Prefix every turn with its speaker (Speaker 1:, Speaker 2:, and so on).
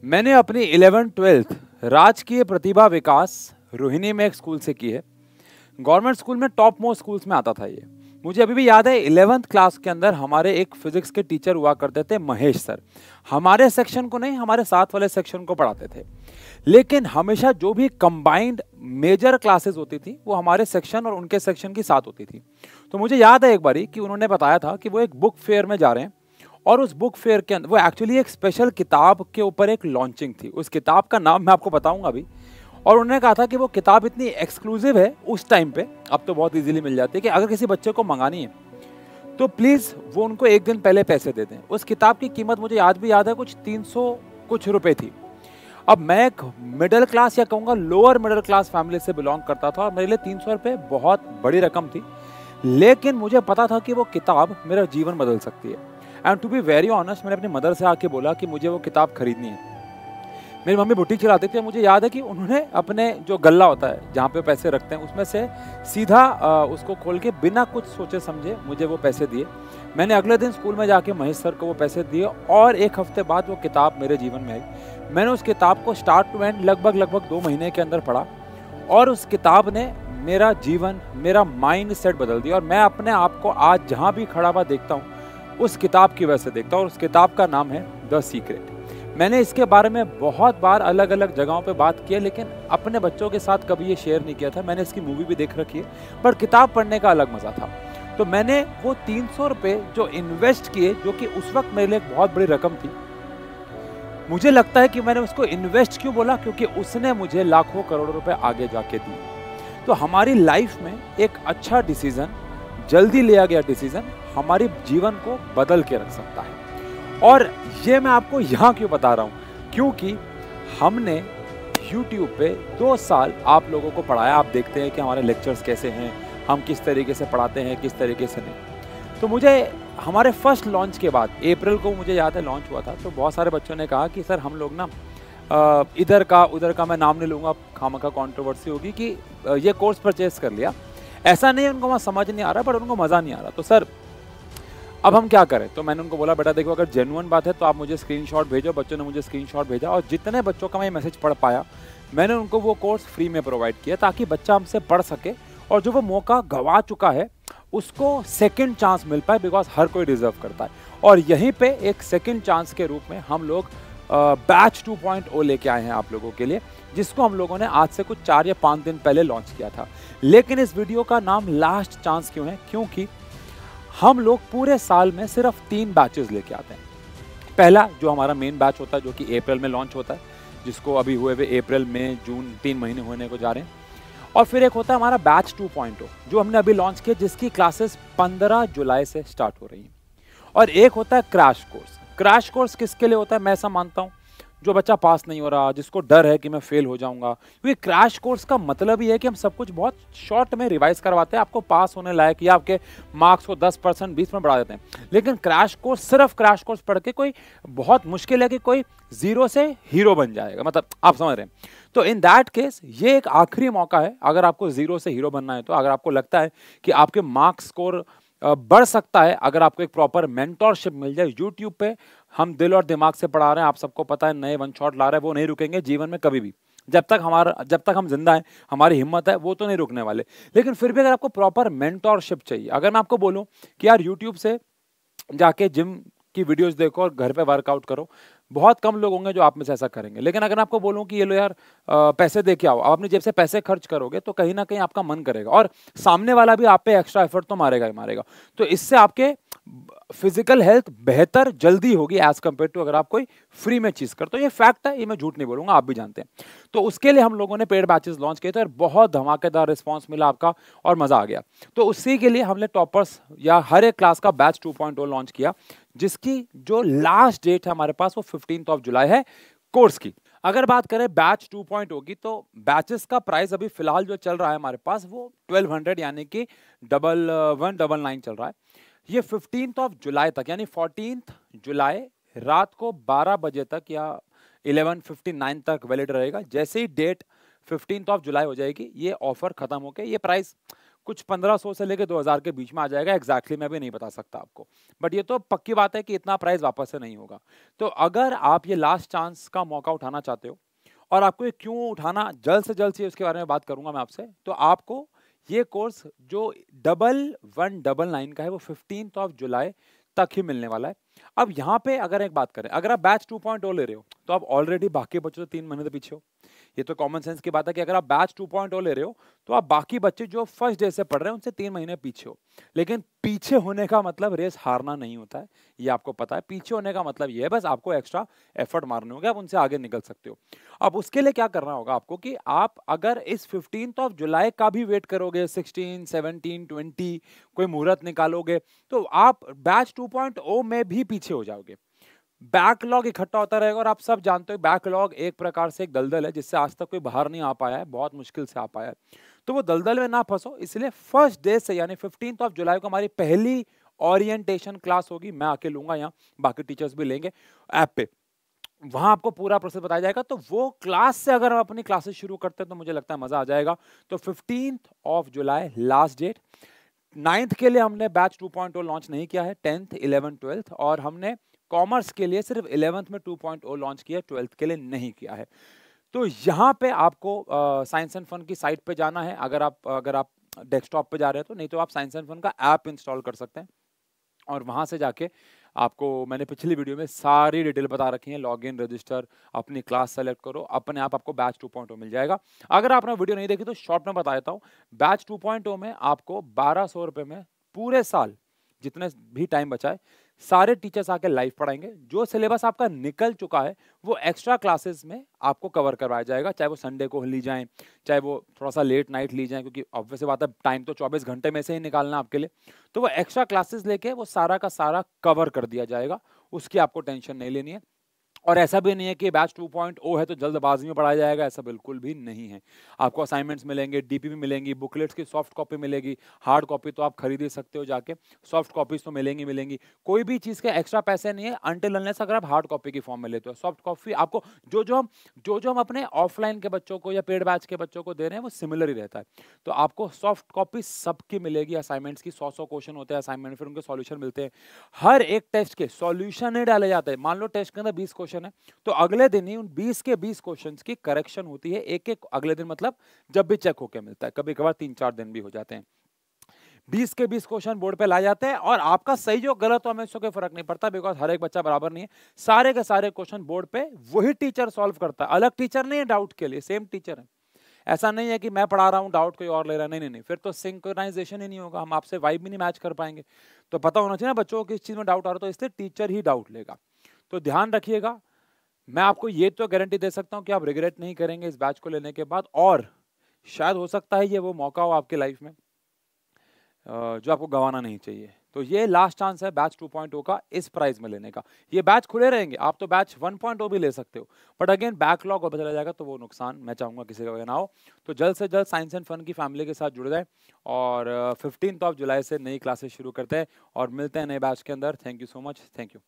Speaker 1: मैंने अपनी 11th-12th राजकीय प्रतिभा विकास रोहिणी में एक स्कूल से की है। गवर्नमेंट स्कूल में टॉप मोस्ट स्कूल्स में आता था ये। मुझे अभी भी याद है 11th क्लास के अंदर हमारे एक फिजिक्स के टीचर हुआ करते थे, महेश सर। हमारे सेक्शन को नहीं, हमारे साथ वाले सेक्शन को पढ़ाते थे। लेकिन हमेशा जो भी कंबाइंड मेजर क्लासेस होती थी वो हमारे सेक्शन और उनके सेक्शन की साथ होती थी। तो मुझे याद है एक बारी कि उन्होंने बताया था कि वो एक बुक फेयर में जा रहे हैं और उस बुक फेयर के अंदर वो एक्चुअली एक स्पेशल किताब के ऊपर एक लॉन्चिंग थी। उस किताब का नाम मैं आपको बताऊंगा अभी। और उन्होंने कहा था कि वो किताब इतनी एक्सक्लूसिव है उस टाइम पे, अब तो बहुत इजीली मिल जाती है, कि अगर किसी बच्चे को मंगानी है तो प्लीज वो उनको एक दिन पहले पैसे दे दें। उस किताब की कीमत मुझे आज भी याद है, कुछ 300 कुछ रुपए थी। अब मैं एक मिडिल क्लास या कहूँगा लोअर मिडिल क्लास फैमिली से बिलोंग करता था और मेरे लिए 300 रुपये बहुत बड़ी रकम थी। लेकिन मुझे पता था कि वो किताब मेरा जीवन बदल सकती है। And to be very honest, मैंने अपनी मदर से आके बोला कि मुझे वो किताब खरीदनी है। मेरी मम्मी बुटीक चलाती थी, मुझे याद है कि उन्होंने अपने जो गल्ला होता है जहाँ पे पैसे रखते हैं उसमें से सीधा उसको खोल के बिना कुछ सोचे समझे मुझे वो पैसे दिए। मैंने अगले दिन स्कूल में जाके महेश सर को वो पैसे दिए और एक हफ्ते बाद वो किताब मेरे जीवन में आई। मैंने उस किताब को स्टार्ट टू एंड लगभग 2 महीने के अंदर पढ़ा और उस किताब ने मेरा जीवन, मेरा माइंड सेट बदल दिया। और मैं अपने आप को आज जहाँ भी खड़ा हुआ देखता हूँ उस किताब की वजह से देखता हूँ। और उस किताब का नाम है द सीक्रेट। मैंने इसके बारे में बहुत बार अलग अलग जगहों पे बात की है, लेकिन अपने बच्चों के साथ कभी ये शेयर नहीं किया था। मैंने इसकी मूवी भी देख रखी है, पर किताब पढ़ने का अलग मज़ा था। तो मैंने वो 300 रुपये जो इन्वेस्ट किए, जो कि उस वक्त मेरे लिए एक बहुत बड़ी रकम थी, मुझे लगता है कि मैंने उसको इन्वेस्ट क्यों बोला, क्योंकि उसने मुझे लाखों करोड़ों रुपए आगे जाके दिए। तो हमारी लाइफ में एक अच्छा डिसीजन, जल्दी लिया गया डिसीजन हमारे जीवन को बदल के रख सकता है। और ये मैं आपको यहाँ क्यों बता रहा हूँ, क्योंकि हमने YouTube पे 2 साल आप लोगों को पढ़ाया। आप देखते हैं कि हमारे लेक्चर्स कैसे हैं, हम किस तरीके से पढ़ाते हैं, किस तरीके से नहीं। तो मुझे हमारे फर्स्ट लॉन्च के बाद अप्रैल को मुझे याद है लॉन्च हुआ था, तो बहुत सारे बच्चों ने कहा कि सर हम लोग ना इधर का उधर का, मैं नाम नहीं लूँगा, खामखा कंट्रोवर्सी होगी, कि ये कोर्स परचेज कर लिया। ऐसा नहीं है उनको वहाँ समझ नहीं आ रहा, पर उनको मज़ा नहीं आ रहा। तो सर अब हम क्या करें? तो मैंने उनको बोला, बेटा देखो, अगर जेन्युइन बात है तो आप मुझे स्क्रीनशॉट भेजो। बच्चों ने मुझे स्क्रीनशॉट भेजा और जितने बच्चों का मैं मैसेज पढ़ पाया मैंने उनको वो कोर्स फ्री में प्रोवाइड किया, ताकि बच्चा हमसे पढ़ सके और जो वो मौका गंवा चुका है उसको सेकंड चांस मिल पाए, बिकॉज हर कोई डिजर्व करता है। और यहीं पे एक सेकंड चांस के रूप में हम लोग बैच 2.0 लेके आए हैं आप लोगों के लिए, जिसको हम लोगों ने आज से कुछ 4 या 5 दिन पहले लॉन्च किया था। लेकिन इस वीडियो का नाम लास्ट चांस क्यों है? क्योंकि हम लोग पूरे साल में सिर्फ 3 बैचेस लेके आते हैं। पहला जो हमारा मेन बैच होता है, जो कि अप्रैल में लॉन्च होता है, जिसको अभी हुए हुए अप्रैल, मई, जून 3 महीने होने को जा रहे हैं। और फिर एक होता है हमारा बैच 2.0 जो हमने अभी लॉन्च किया, जिसकी क्लासेस 15 जुलाई से स्टार्ट हो रही हैं। और एक होता है क्रैश कोर्स। क्रैश कोर्स किसके लिए होता है? मैं ऐसा मानता हूँ जो बच्चा पास नहीं हो रहा, जिसको डर है कि मैं फेल हो जाऊंगा। क्योंकि क्रैश कोर्स का मतलब ही है कि हम सब कुछ बहुत शॉर्ट में रिवाइज करवाते हैं, आपको पास होने लायक, या आपके मार्क्स को 10% 20 में बढ़ा देते हैं। लेकिन क्रैश कोर्स, सिर्फ क्रैश कोर्स पढ़ के कोई बहुत मुश्किल है कि कोई 0 से हीरो बन जाएगा, मतलब आप समझ रहे हैं। तो इन दैट केस ये एक आखिरी मौका है, अगर आपको 0 से हीरो बनना है तो, अगर आपको लगता है कि आपके मार्क्स स्कोर बढ़ सकता है, अगर आपको एक प्रॉपर मेंटोरशिप मिल जाए। यूट्यूब पे हम दिल और दिमाग से पढ़ा रहे हैं, आप सबको पता है, नए वन शॉट ला रहे हैं, वो नहीं रुकेंगे जीवन में कभी भी। जब तक हम जिंदा हैं, हमारी हिम्मत है, वो तो नहीं रुकने वाले। लेकिन फिर भी अगर आपको प्रॉपर मेंटोरशिप चाहिए, अगर मैं आपको बोलूं कि यार यूट्यूब से जाके जिम की वीडियोस देखो और घर पे वर्कआउट करो, बहुत कम लोग होंगे जो आप में से ऐसा करेंगे। लेकिन अगर मैं आपको बोलूं कि ये लो यार पैसे दे के आओ, आप अपनी जेब से पैसे खर्च करोगे तो कहीं ना कहीं आपका मन करेगा, और सामने वाला भी आप पे एक्स्ट्रा एफर्ट तो मारेगा ही मारेगा। तो इससे आपके फिजिकल हेल्थ बेहतर जल्दी होगी एज कंपेयर टू अगर आप कोई फ्री में चीज करते हो। ये फैक्ट है, ये मैं झूठ नहीं बोलूंगा, आप भी जानते हैं। तो उसके लिए हम लोगों ने पेड बैचेस लॉन्च किए थे और बहुत धमाकेदार रिस्पांस मिला आपका और मजा आ गया। तो उसी के लिए हमने टॉपर्स या हर एक क्लास का बैच 2.0 लॉन्च किया, जिसकी जो लास्ट डेट है हमारे पास वो 15 जुलाई है कोर्स की। अगर बात करें बैच 2.0 की, तो बैचेस का प्राइस अभी फिलहाल जो चल रहा है हमारे पास वो 1200 यानी कि 1199 चल रहा है। ये 15 जुलाई तक, यानी 14 जुलाई रात को 12 बजे तक या 11:59 तक वैलिड रहेगा। जैसे ही डेट 15 जुलाई हो जाएगी, ये ऑफर खत्म होकर ये प्राइस कुछ 1500 से लेके 2000 के बीच में आ जाएगा, एग्जैक्टली मैं भी नहीं बता सकता आपको, बट ये तो पक्की बात है कि इतना प्राइस वापस से नहीं होगा। तो अगर आप ये लास्ट चांस का मौका उठाना चाहते हो, और आपको ये क्यों उठाना जल्द से जल्द चाहिए उसके बारे में बात करूंगा मैं आपसे, तो आपको ये कोर्स जो 1199 का है वो 15 जुलाई तक ही मिलने वाला है। अब यहाँ पे अगर एक बात करें, अगर आप बैच 2.0 ले रहे हो तो आप ऑलरेडी बाकी बच्चों से 3 महीने तो पीछे हो। ये तो कॉमन सेंस की बात है कि अगर आप बैच 2.0 ले रहे हो तो आप बाकी बच्चे जो फर्स्ट डे से पढ़ रहे हैं उनसे 3 महीने पीछे हो। लेकिन पीछे होने का मतलब रेस हारना नहीं होता है, ये आपको पता है। पीछे होने का मतलब ये है बस आपको एक्स्ट्रा एफर्ट मारने होंगे, आप उनसे आगे निकल सकते हो। अब उसके लिए क्या करना होगा आपको कि आप अगर इस 15 जुलाई का भी वेट करोगे, 16, 17, 20 कोई मुहूर्त निकालोगे, तो आप बैच 2.0 में भी पीछे हो जाओगे। बैकलॉग इकट्ठा होता रहेगा, और आप सब जानते हो बैकलॉग एक प्रकार से एक दलदल है जिससे आज तक कोई बाहर नहीं आ पाया है, बहुत मुश्किल से आ पाया है। तो वो दलदल में ना फंसो, इसलिए फर्स्ट डे से यानी 15 जुलाई को हमारी पहली ओरिएंटेशन क्लास होगी। मैं आके लूंगा यहाँ, बाकी टीचर्स भी लेंगे ऐप पे, वहां आपको पूरा प्रोसेस बताया जाएगा। तो वो क्लास से अगर हम अपनी क्लासेस शुरू करते हैं तो मुझे लगता है मजा आ जाएगा। तो 15 जुलाई लास्ट डेट। 9th के लिए हमने बैच 2.0 लॉन्च नहीं किया है, 10th, 11th, 12th, और हमने कॉमर्स के लिए सिर्फ 11th में 2.0 लॉन्च किया, 12th के लिए नहीं किया है। तो यहाँ पे आपको साइंस एंड फन की साइट पे जाना है, अगर आप डेस्कटॉप पे जा रहे हैं तो, नहीं तो आप साइंस एंड फन का ऐप इंस्टॉल कर सकते हैं, और वहां से जाके आपको मैंने पिछली वीडियो में सारी डिटेल बता रखी है। लॉगिन, रजिस्टर, अपनी क्लास सेलेक्ट करो, अपने आप आपको बैच 2.0 मिल जाएगा। अगर आपने वीडियो नहीं देखी तो शॉर्ट में बता देता हूँ। बैच 2.0 में आपको 1200 रुपए में पूरे साल जितने भी टाइम बचा है सारे टीचर्स आके लाइव पढ़ाएंगे। जो सिलेबस आपका निकल चुका है वो एक्स्ट्रा क्लासेस में आपको कवर करवाया जाएगा, चाहे वो संडे को ली जाए, चाहे वो थोड़ा सा लेट नाइट ली जाए, क्योंकि ऑब्वियस बात है टाइम तो 24 घंटे में से ही निकालना आपके लिए। तो वो एक्स्ट्रा क्लासेस लेके वो सारा का सारा कवर कर दिया जाएगा, उसकी आपको टेंशन नहीं लेनी है। और ऐसा भी नहीं है कि बैच 2.0 है तो जल्दबाजी में पढ़ाया जाएगा, ऐसा बिल्कुल भी नहीं है। आपको असाइनमेंट्स मिलेंगे, डीपीपी मिलेंगी, बुकलेट्स की सॉफ्ट कॉपी मिलेगी, हार्ड कॉपी तो आप खरीद ही सकते हो जाके, सॉफ्ट कॉपीज तो मिलेंगी मिलेंगी। कोई भी चीज़ के एक्स्ट्रा पैसे नहीं है अनटिल अनलेस अगर आप हार्ड कॉपी की फॉर्म में लेते हो। सॉफ्ट कॉपी आपको जो हम अपने ऑफलाइन के बच्चों को या पेड बैच के बच्चों को दे रहे हैं वो सिमिलर ही रहता है। तो आपको सॉफ्ट कॉपी सबकी मिलेगी। असाइनमेंट्स की 100 क्वेश्चन होते हैं असाइनमेंट, फिर उनके सॉल्यूशन मिलते हैं। हर एक टेस्ट के सॉल्यूशन नहीं डाले जाते हैं। मान लो टेस्ट के अंदर 20 क्वेश्चन है तो अगले दिन ही उन 20 के 20 क्वेश्चंस की करेक्शन होती है, एक एक अगले दिन, मतलब जब भी चेक होके मिलता है, कभी कभार 3-4 दिन भी हो जाते हैं। 20 के 20 क्वेश्चन बोर्ड पे लाए जाते हैं, और आपका सही जो गलत हो हमें इससे कोई फर्क नहीं पड़ता, बिकॉज हर एक बच्चा बराबर नहीं है। सारे के सारे क्वेश्चन बोर्ड पे वही टीचर सॉल्व करता है, अलग टीचर नहीं है डाउट के लिए, सेम टीचर है। ऐसा नहीं है कि मैं पढ़ा रहा हूँ डाउट कोई और ले रहा है, नहीं नहीं, फिर तो सिंक्रोनाइजेशन ही नहीं होगा, हम आपसे वाइब भी नहीं मैच कर पाएंगे। तो पता होना चाहिए ना बच्चों को किस चीज में डाउट आ रहा है, तो इसलिए टीचर ही डाउट लेगा। तो ध्यान रखिएगा। मैं आपको ये तो गारंटी दे सकता हूं कि आप रिग्रेट नहीं करेंगे इस बैच को लेने के बाद, और शायद हो सकता है ये वो मौका हो आपके लाइफ में जो आपको गंवाना नहीं चाहिए। तो ये लास्ट चांस है बैच 2.0 का इस प्राइस में लेने का। ये बैच खुले रहेंगे, आप तो बैच 1.0 भी ले सकते हो, बट अगेन बैकलॉग और चला जाएगा तो वो नुकसान मैं चाहूंगा किसी का ना हो। तो जल्द से जल्द साइंस एंड फन की फैमिली के साथ जुड़ जाए, और 15 जुलाई से नई क्लासेस शुरू करते हैं और मिलते हैं नए बैच के अंदर। Thank you so much, thank you.